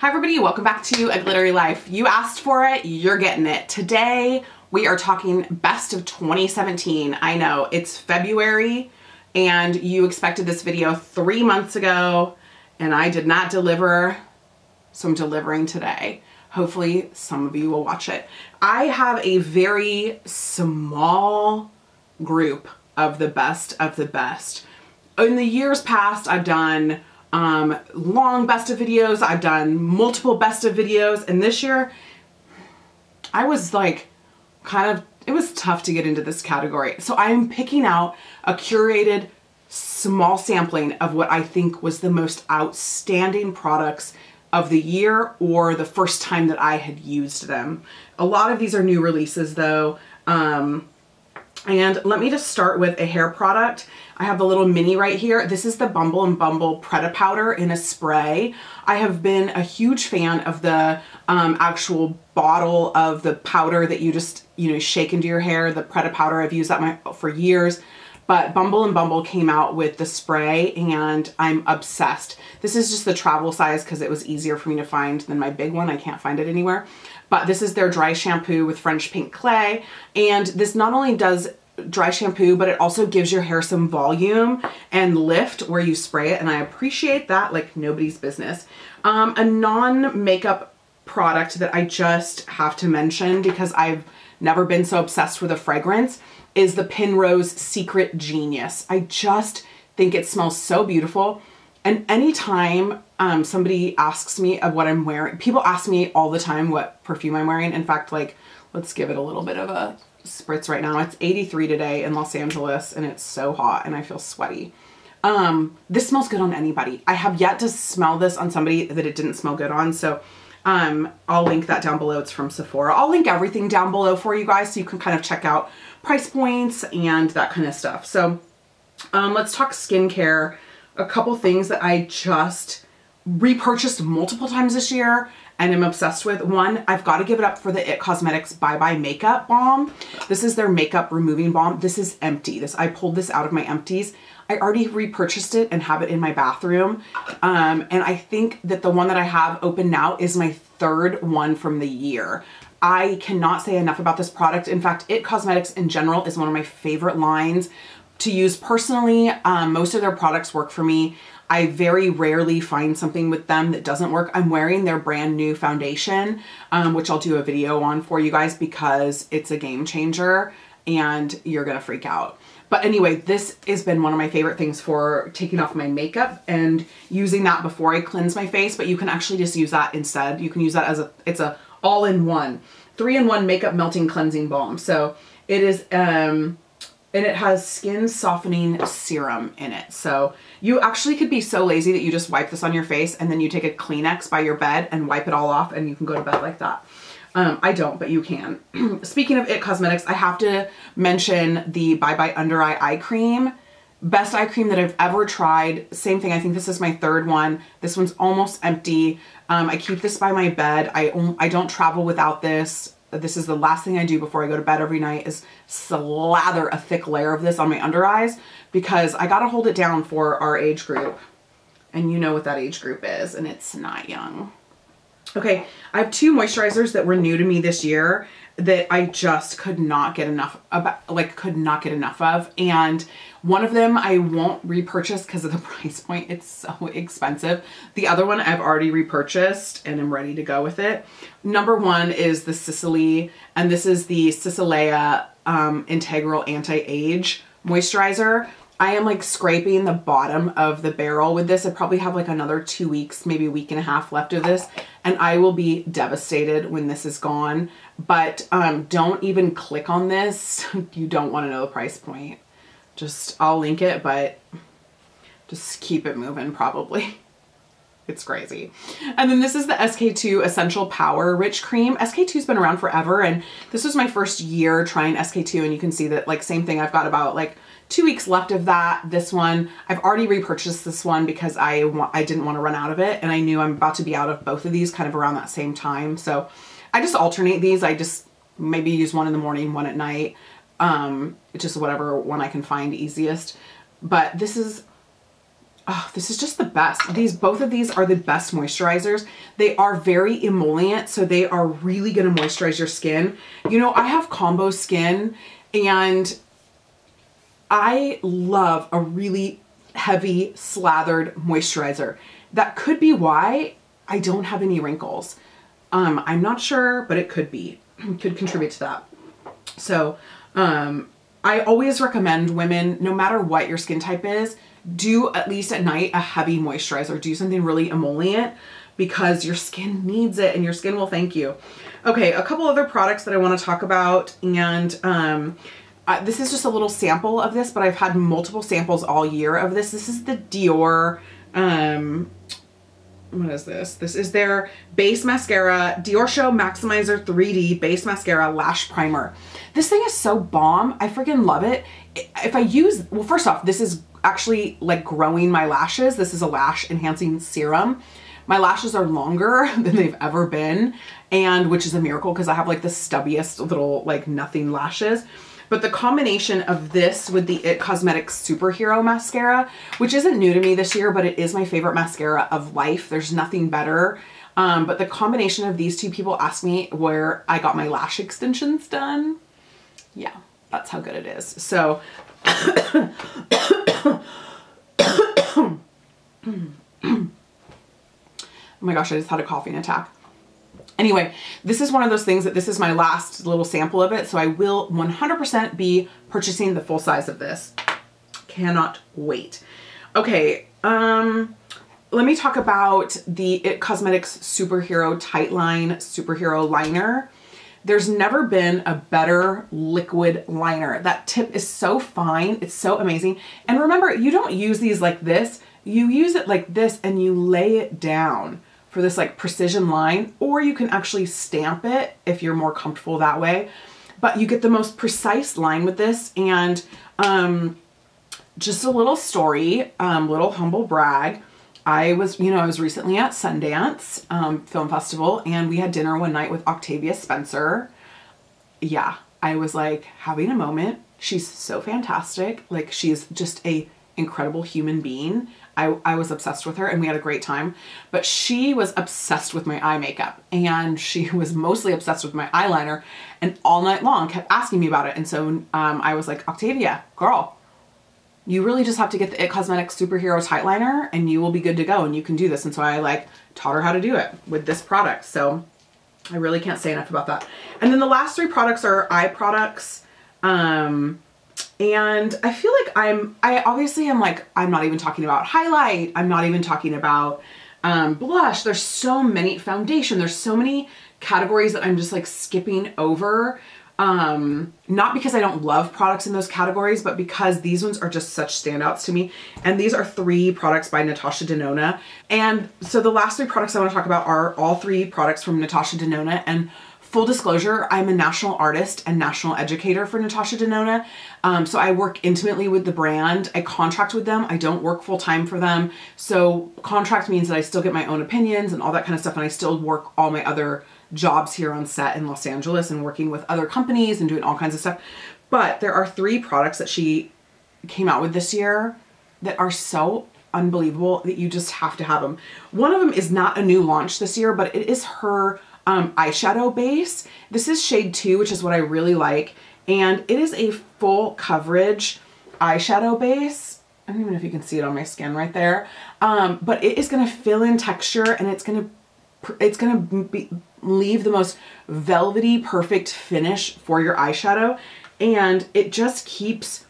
Hi everybody, welcome back to A Glittery Life. You asked for it, you're getting it. Today we are talking best of 2017. I know, it's February and you expected this video 3 months ago and I did not deliver, so I'm delivering today. Hopefully some of you will watch it. I have a very small group of the best of the best. In the years past, I've done long best of videos. I've done multiple best of videos. And this year I was like, it was tough to get into this category. So I'm picking out a curated small sampling of what I think was the most outstanding products of the year or the first time that I had used them. A lot of these are new releases though. And let me just start with a hair product. I have the little mini right here. This is the Bumble & Bumble Preta Powder in a spray. I have been a huge fan of the actual bottle of the powder that you just, shake into your hair, the Preta Powder. I've used that for years. But Bumble & Bumble came out with the spray and I'm obsessed. This is just the travel size because it was easier for me to find than my big one. I can't find it anywhere. But this is their dry shampoo with French pink clay. And this not only does dry shampoo, but it also gives your hair some volume and lift where you spray it. And I appreciate that like nobody's business. A non-makeup product that I just have to mention because I've never been so obsessed with a fragrance is the Penrose Secret Genius. I just think it smells so beautiful. And anytime somebody asks me of what I'm wearing, people ask me all the time what perfume I'm wearing. In fact, like, let's give it a little bit of a spritz right now. It's 83 today in Los Angeles and it's so hot and I feel sweaty. This smells good on anybody. I have yet to smell this on somebody that it didn't smell good on. So I'll link that down below. It's from Sephora. I'll link everything down below for you guys so you can kind of check out price points and that kind of stuff. So let's talk skincare. A couple things that I just repurchased multiple times this year and I'm obsessed with. One, I've got to give it up for the IT Cosmetics Bye Bye Makeup Balm. This is their makeup removing balm. This is empty. I pulled this out of my empties. I already repurchased it and have it in my bathroom. And I think that the one that I have open now is my third one from the year. I cannot say enough about this product. In fact, IT Cosmetics in general is one of my favorite lines to use personally. Most of their products work for me. I very rarely find something with them that doesn't work. I'm wearing their brand new foundation, which I'll do a video on for you guys because it's a game changer and you're gonna freak out. But anyway, this has been one of my favorite things for taking off my makeup and using that before I cleanse my face, but you can actually just use that instead. You can use that as it's a all-in-one, 3-in-1 makeup melting cleansing balm. So it is, and it has skin softening serum in it. So you actually could be so lazy that you just wipe this on your face and then you take a Kleenex by your bed and wipe it all off and you can go to bed like that. I don't, but you can. Speaking of IT Cosmetics, I have to mention the Bye Bye Under Eye Cream. Best eye cream that I've ever tried. Same thing, I think this is my third one. This one's almost empty. I keep this by my bed. I don't travel without this. This is the last thing I do before I go to bed every night is slather a thick layer of this on my under eyes because I gotta hold it down for our age group. And you know what that age group is, and it's not young. Okay, I have 2 moisturizers that were new to me this year that I just could not get enough of. And one of them I won't repurchase because of the price point. It's so expensive. The other one I've already repurchased and I'm ready to go with it. Number 1 is the Sicily, and this is the Sicily Integral Anti-Age Moisturizer. I am like scraping the bottom of the barrel with this. I probably have like another 2 weeks, maybe a week and a half left of this. And I will be devastated when this is gone. But don't even click on this. You don't want to know the price point. I'll link it, but just keep it moving probably. It's crazy. And then this is the SK II Essential Power Rich Cream. SK2's been around forever and this was my first year trying SK2 and you can see that like same thing. I've got about like 2 weeks left of that. This one, I've already repurchased this one because I didn't want to run out of it and I knew I'm about to be out of both of these kind of around that same time. So I just alternate these. I just maybe use one in the morning, one at night. Just whatever one I can find easiest. But this is Oh, this is just the best. Both of these are the best moisturizers. They are very emollient, so they are really going to moisturize your skin. You know, I have combo skin, and I love a really heavy slathered moisturizer. That could be why I don't have any wrinkles. I'm not sure, but it could be. It could contribute to that. So, I always recommend women, no matter what your skin type is, do at least at night a heavy moisturizer. Do something really emollient because your skin needs it and your skin will thank you. Okay, a couple other products that I want to talk about, and this is just a little sample of this, but I've had multiple samples all year of this. This is the Dior, what is this? This is their Base Mascara, Dior Show Maximizer 3D Base Mascara Lash Primer. This thing is so bomb. I freaking love it. If I use, well, first off, this is actually like growing my lashes. This is a lash enhancing serum. My lashes are longer than they've ever been, and which is a miracle because I have like the stubbiest little like nothing lashes. But the combination of this with the IT Cosmetics Superhero Mascara, which isn't new to me this year, but it is my favorite mascara of life. There's nothing better. But the combination of these two, people ask me where I got my lash extensions done. Yeah, that's how good it is. So, oh my gosh, I just had a coughing attack. Anyway, this is one of those things that this is my last little sample of it. So I will 100% be purchasing the full size of this. Cannot wait. Okay. Let me talk about the IT Cosmetics Superhero Tightline Superhero Liner. There's never been a better liquid liner. That tip is so fine. It's so amazing. And remember, you don't use these like this. You use it like this and you lay it down for this like precision line, or you can actually stamp it if you're more comfortable that way. But you get the most precise line with this. And just a little story, little humble brag. I was recently at Sundance Film Festival, and we had dinner one night with Octavia Spencer. Yeah, I was like having a moment. She's so fantastic. Like, she's just a incredible human being. I was obsessed with her and we had a great time, but she was obsessed with my eye makeup, and she was mostly obsessed with my eyeliner, and all night long kept asking me about it. And so I was like, Octavia, girl, you really just have to get the IT Cosmetics Superhero Tight Liner and you will be good to go, and you can do this. And so I like taught her how to do it with this product. So I really can't say enough about that. And then the last three products are eye products. And I feel like I'm not even talking about highlight. I'm not even talking about blush. There's so many, foundation. There's so many categories that I'm just like skipping over. Not because I don't love products in those categories, but because these ones are just such standouts to me. And these are three products by Natasha Denona. And so the last three products I want to talk about are all three products from Natasha Denona. And full disclosure, I'm a national artist and national educator for Natasha Denona. So I work intimately with the brand. I contract with them. I don't work full time for them. So contract means that I still get my own opinions and all that kind of stuff. And I still work all my other jobs here on set in Los Angeles and working with other companies and doing all kinds of stuff. But there are three products that she came out with this year that are so unbelievable that you just have to have them. One of them is not a new launch this year, but it is her eyeshadow base. This is shade 2, which is what I really like. And it is a full coverage eyeshadow base. I don't even know if you can see it on my skin right there. But it is going to fill in texture, and it's going to leave the most velvety, perfect finish for your eyeshadow. And it just keeps,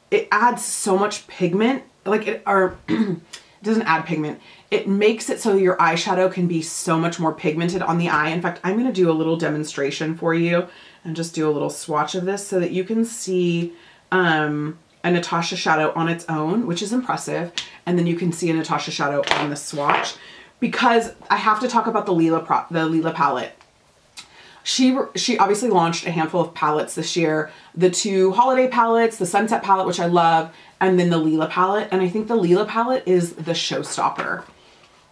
it adds so much pigment, like it doesn't add pigment. It makes it so your eyeshadow can be so much more pigmented on the eye. In fact, I'm going to do a little demonstration for you and just do a little swatch of this so that you can see a Natasha shadow on its own, which is impressive. And then you can see a Natasha shadow on the swatch, because I have to talk about the Leela palette. She obviously launched a handful of palettes this year. The two holiday palettes, the Sunset palette, which I love, and then the Leela palette. And I think the Leela palette is the showstopper.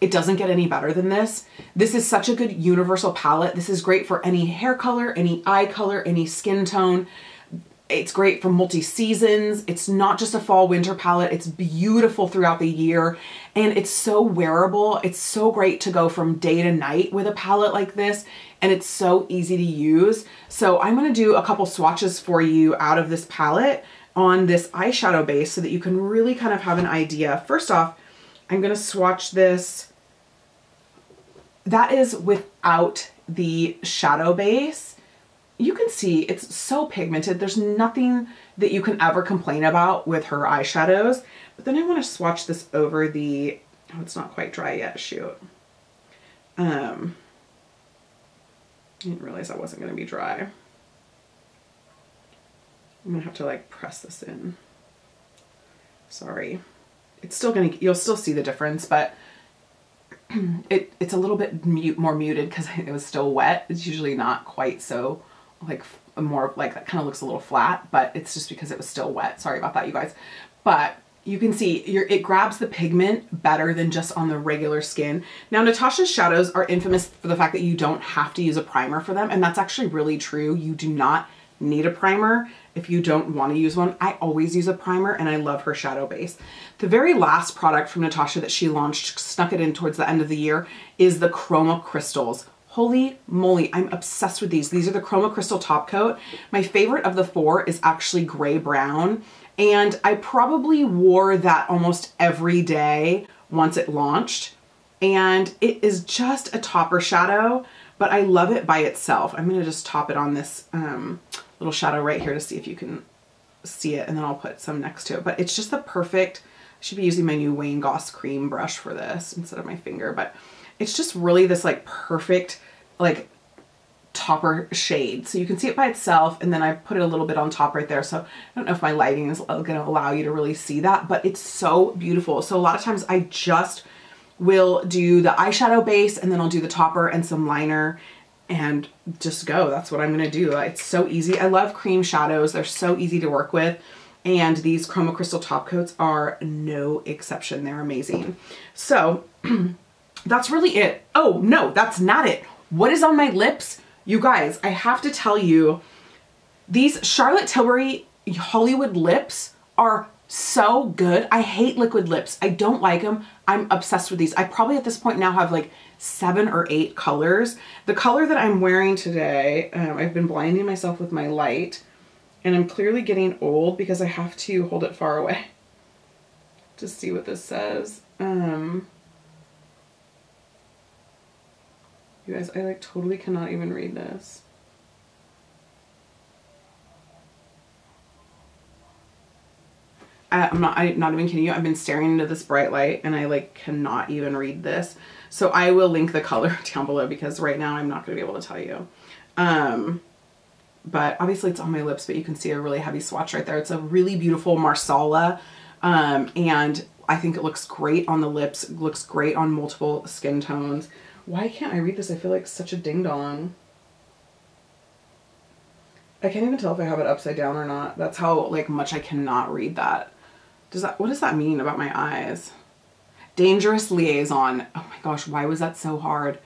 It doesn't get any better than this. This is such a good universal palette. This is great for any hair color, any eye color, any skin tone. It's great for multi-seasons. It's not just a fall winter palette. It's beautiful throughout the year and it's so wearable. It's so great to go from day to night with a palette like this, and it's so easy to use. So I'm going to do a couple swatches for you out of this palette on this eyeshadow base so that you can really kind of have an idea. First off, I'm going to swatch this. That is without the shadow base. You can see it's so pigmented. There's nothing that you can ever complain about with her eyeshadows. But then I want to swatch this over the, oh, it's not quite dry yet, shoot. I didn't realize that wasn't going to be dry. I'm going to have to like press this in. Sorry. It's still going to, you'll still see the difference, but it's a little bit more muted because it was still wet. It's usually not quite so like more like that, kind of looks a little flat, but it's just because it was still wet. Sorry about that, you guys. But you can see it grabs the pigment better than just on the regular skin. Now, Natasha's shadows are infamous for the fact that you don't have to use a primer for them, and that's actually really true. You do not need a primer if you don't want to use one. I always use a primer, and I love her shadow base. The very last product from Natasha that she launched, snuck it in towards the end of the year, is the Chroma Crystals. Holy moly, I'm obsessed with these. These are the Chroma Crystal top coat. My favorite of the four is actually gray brown, and I probably wore that almost every day once it launched, and it is just a topper shadow, but I love it by itself. I'm gonna just top it on this little shadow right here to see if you can see it, and then I'll put some next to it. But it's just the perfect, I should be using my new Wayne Goss cream brush for this instead of my finger, but it's just really this like perfect like topper shade. So you can see it by itself, and then I put it a little bit on top right there. So I don't know if my lighting is gonna allow you to really see that, but it's so beautiful. So a lot of times I just will do the eyeshadow base, and then I'll do the topper and some liner and just go. That's what I'm gonna do. It's so easy. I love cream shadows. They're so easy to work with. And these Chroma Crystal top coats are no exception. They're amazing. So that's really it. Oh no, that's not it. What is on my lips? You guys, I have to tell you, these Charlotte Tilbury Hollywood lips are so good. I hate liquid lips. I don't like them. I'm obsessed with these. I probably at this point now have like 7 or 8 colors. The color that I'm wearing today, I've been blinding myself with my light, and I'm clearly getting old because I have to hold it far away to see what this says. You guys, I like totally cannot even read this. I'm not even kidding you. I've been staring into this bright light and I like cannot even read this. So I will link the color down below because right now I'm not going to be able to tell you. But obviously it's on my lips, but you can see a really heavy swatch right there. It's a really beautiful Marsala. And I think it looks great on the lips. It looks great on multiple skin tones. Why can't I read this? I feel like such a ding dong. I can't even tell if I have it upside down or not. That's how like much I cannot read that. What does that mean about my eyes? Dangerous liaison. Oh my gosh, why was that so hard?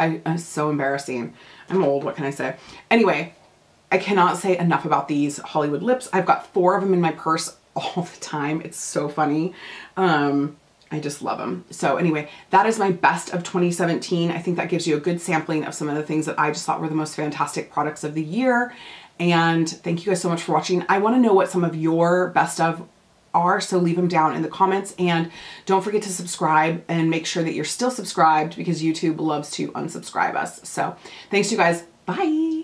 It's so embarrassing. I'm old, what can I say? Anyway, I cannot say enough about these Hollywood lips. I've got 4 of them in my purse all the time. It's so funny. I just love them. So anyway, that is my best of 2017. I think that gives you a good sampling of some of the things that I just thought were the most fantastic products of the year. And thank you guys so much for watching. I want to know what some of your best of are, so leave them down in the comments, and don't forget to subscribe and make sure that you're still subscribed because YouTube loves to unsubscribe us. So thanks you guys. Bye.